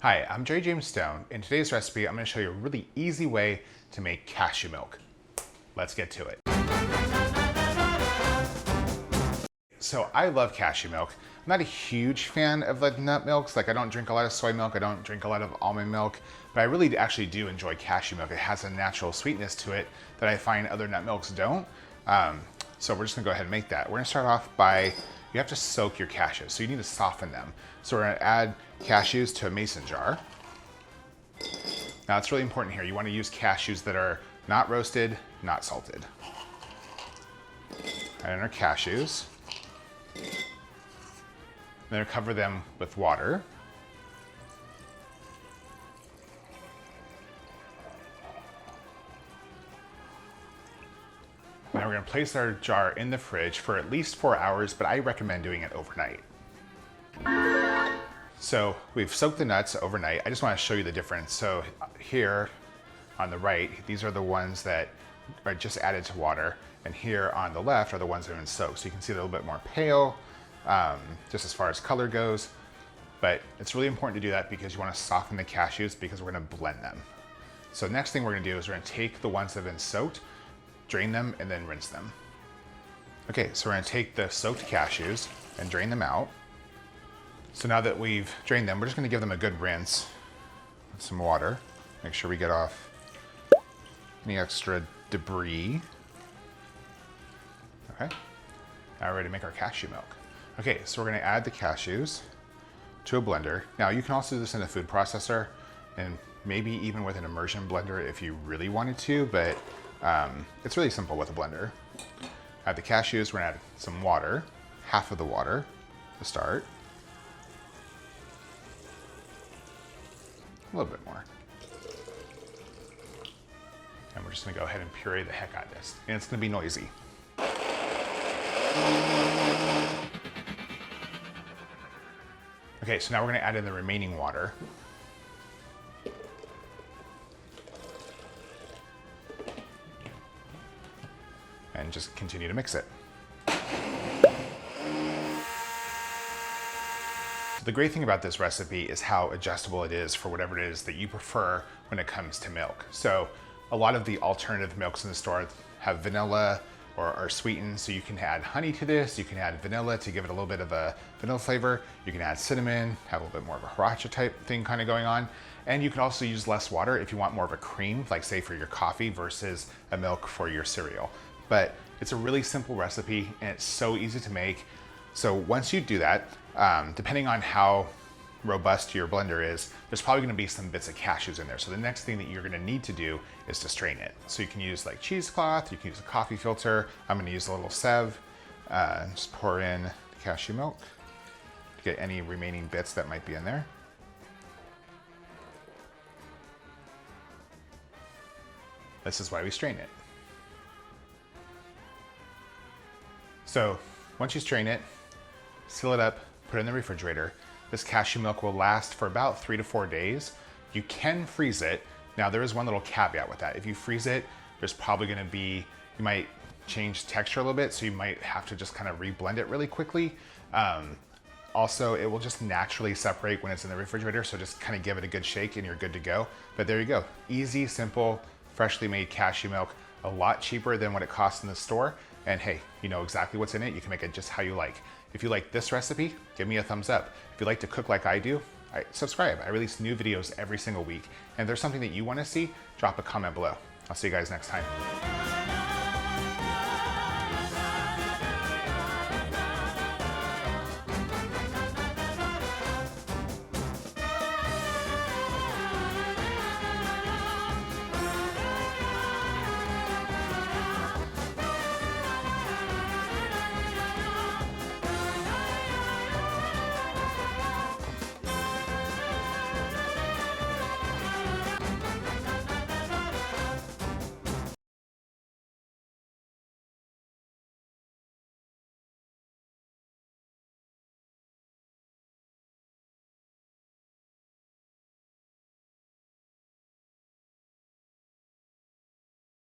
Hi, I'm Jerry James Stone. In today's recipe, I'm going to show you a really easy way to make cashew milk. Let's get to it. So I love cashew milk. I'm not a huge fan of like nut milks. Like I don't drink a lot of soy milk. I don't drink a lot of almond milk, but I really actually do enjoy cashew milk. It has a natural sweetness to it that I find other nut milks don't. So we're just gonna go ahead and make that. We're gonna start off by, you have to soak your cashews. So you need to soften them. So we're gonna add cashews to a mason jar. Now it's really important here. You wanna use cashews that are not roasted, not salted. Add in our cashews. Then cover them with water. Now we're going to place our jar in the fridge for at least 4 hours, but I recommend doing it overnight. So we've soaked the nuts overnight. I just want to show you the difference. So here on the right, these are the ones that are just added to water. And here on the left are the ones that have been soaked. So you can see they're a little bit more pale, just as far as color goes. But it's really important to do that because you want to soften the cashews because we're going to blend them. So next thing we're going to do is we're going to take the ones that have been soaked, drain them, and then rinse them. Okay, so we're going to take the soaked cashews and drain them out. So now that we've drained them, we're just going to give them a good rinse with some water. Make sure we get off any extra debris. Okay, now we're ready to make our cashew milk. Okay, so we're going to add the cashews to a blender. Now you can also do this in a food processor and maybe even with an immersion blender if you really wanted to, but it's really simple with a blender. Add the cashews, we're going to add some water, half of the water to start. A little bit more. And we're just going to go ahead and puree the heck out of this. And it's going to be noisy. Okay, so now we're going to add in the remaining water. And just continue to mix it. The great thing about this recipe is how adjustable it is for whatever it is that you prefer when it comes to milk. So a lot of the alternative milks in the store have vanilla or are sweetened, so you can add honey to this, you can add vanilla to give it a little bit of a vanilla flavor, you can add cinnamon, have a little bit more of a sriracha type thing kind of going on, and you can also use less water if you want more of a cream, like say for your coffee versus a milk for your cereal. But it's a really simple recipe and it's so easy to make. So once you do that, depending on how robust your blender is, there's probably gonna be some bits of cashews in there. So the next thing that you're gonna need to do is to strain it. So you can use like cheesecloth, you can use a coffee filter. I'm gonna use a little sieve, just pour in the cashew milk to get any remaining bits that might be in there. This is why we strain it. So once you strain it, seal it up, put it in the refrigerator. This cashew milk will last for about 3 to 4 days. You can freeze it. Now there is one little caveat with that. If you freeze it, there's probably gonna be, you might change texture a little bit, so you might have to just kind of reblend it really quickly. Also, it will just naturally separate when it's in the refrigerator, so just kind of give it a good shake and you're good to go. But there you go. Easy, simple, freshly made cashew milk, a lot cheaper than what it costs in the store. And hey, you know exactly what's in it. You can make it just how you like. If you like this recipe, give me a thumbs up. If you like to cook like I do, subscribe. I release new videos every single week. And if there's something that you want to see, drop a comment below. I'll see you guys next time.